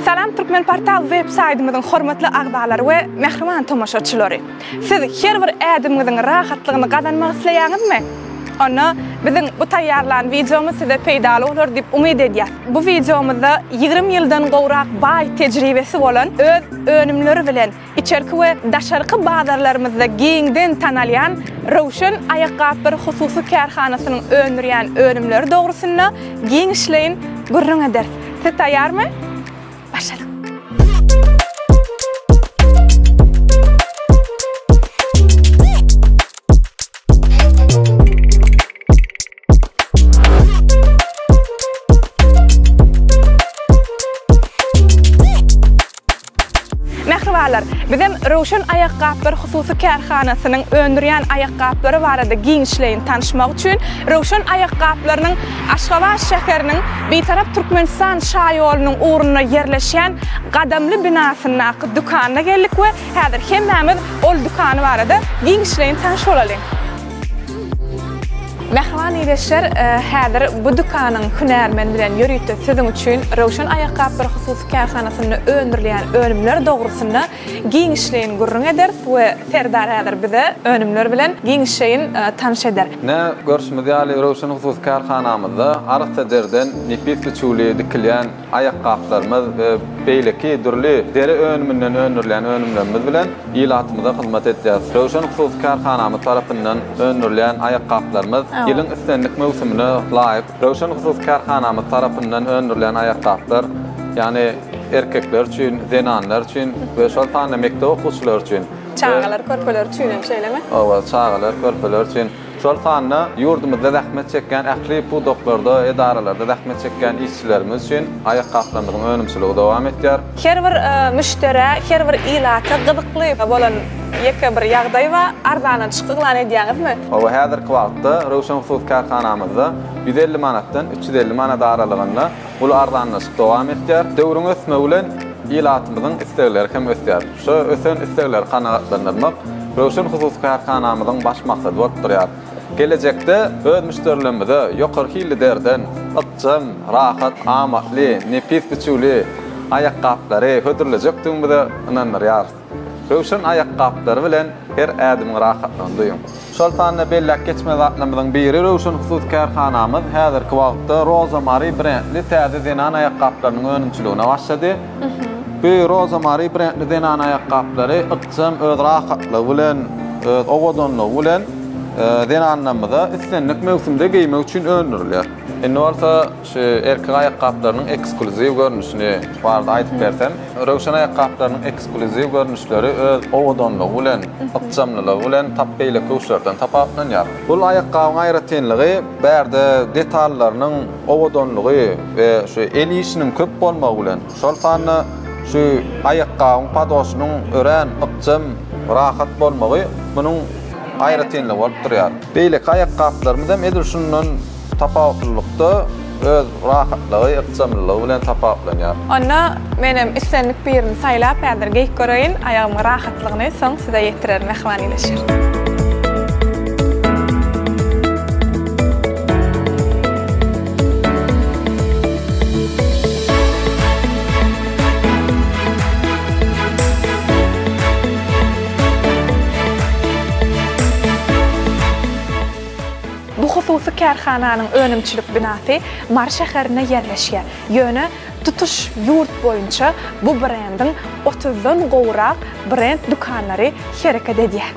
Salam Türkmen portal web-saytymyzyň hormatly agdalary we mehriman tomaşaçylary. Siz her bir ädimiňiziň rahatlygyny gazanmak isleýäňizmi? Onu bizim bu taýýarlan videomuz size peýda bolar diýip umyd edýär. Bu videomuzda 20 ýyldan gowrak bay tejribesi bolan öz önümleri bilen içerki we daşarky bazarlarymyzda giňden tanalýan Rowşan ayakkabılar hususy kärhanasynyň öňürýän önümleri dogrusynda giň işleýin gurrun eder. Siz taýýarmy? Başladık. Merhabalar. Bizim Rowşan ayakkabılar hususy kärhanasynyň öňürýän ayakkabılary barada giň işleýin tanışmak üçin Rowşan ayakkabılarynyň Aşgabat şäheriniň beýtarap Türkmenistan şaýolunyň uğruna yerleşen gadamly binasyna dükanyna geldik we häzir hemmemiz ol dükany barada giň işleýin tanış bolalım. Mehman ýeşer, häzir bu dükanyň hünärmen bilen ýörüýte sizin üçin Rowşan ayakkabılar hususy kärhanasyny öňürýän önümler dogrusynda giň işleýin gurrun eder we Serdar häzir bize önümler bilen giň işleýin tanış eder. Ne görüşmedi ýaly Rowşan hususy kärhanamyzda arasdaderden nipis biçuli dikilýän ayakkabılarymyz beýleki dürli deri önümden öňürýän önümlerimiz bilen ýylatymyza hyzmat edýär. Rowşan hususy kärhanamyz tarapyndan öňürýän ayakkabılarymyz ýylyň üstenlik mewsumine laýyk Rowşan hususy kärhanamyz tarapyndan öňürýän ayakkabılar, ýani erkekler üçin, zenanlar üçin we şol tany mekdep okuwçylar üçin, çağalar, körpeler üçin hem şeýleme? Owa, çağalar, körpeler üçin şol tany ýurdumyzda zähmet çekýän ähli pudoklarda, edaralarda zähmet çekýän işçilerimiz üçin ayakkabılaryň önümçiligi dowam etýär. Her bir müşteri, her bir ilata gyzykly bolan ýeke bir ýagdaý we arzana çykyglan edýäňizmi? Owa, häzirki wagtda Rowşan hususy kärhanamyzda 150 manatdan 350 manat aralygynda bu arzanlaşyp dowam etýär. Döwrüň ösme bilen ýylatymyzyň istekleri hem ösýär. Şu ösen istekleri kanagatlandyrmak Rowşan hususy kärhanamyzyň baş maksady bolup durýar. Gelecekde öz müşterilerimize ýokarky derden atjam, rahat, amatly, nepis biçuli ayakkabylary hödürlejekdigimizi inanýar. Rowşan ayakkabylary bilen her ädimiň rahatlandyr. Şol tany bellek geçme zatlarymyzyň biri Rowşan hususy kärhanamyz häzirki wagtda Roza Marie brendli täze zenan ayakkabılarynyň öňünçiligine başlady. Bu Roza Marie brendli zenan ayakkabylary atjam öz rahatlygy bilen, öz owadonlygy bilen zenanlarymyza istenlik mewsumda giymek üçin öňürler. Indi bolsa şu erkek ayakkabılarynyň ekskluziw görnüşini barada aýdyp bersem, Rowşan ayakkabılarynyň ekskluziw görnüşleri öz owadonlygy bilen, atjamlylygy bilen tap beýle köşlerden tapaplanýar. Bu ayakkabıň aýratynlygy bärde detallarynyň owadonlygy we şu el işiniň köp bolmagy bilen, şol tany şu ayakkabıň padoşynyň ören, atjam, rahat bolmagy munyň aýratynlygy bolup durýar. Beýle ayakkabılarymyz hem edilşinden tapawatlykda öz rahatlygy, atjamlylygy bilen tapaplanýar. Onda menem istenlik birini saýlap häzir geýik göreýin, aýagymyň rahatlygyny soň size ýetirer mehman ýeşer. Hususy kärhananyň önümçilik binasy Mar şäherine yerleşýär. Ýöne tutuş ýurt boýunça bu brendiň 30dan gowrak brend dükanlary hereket edýär.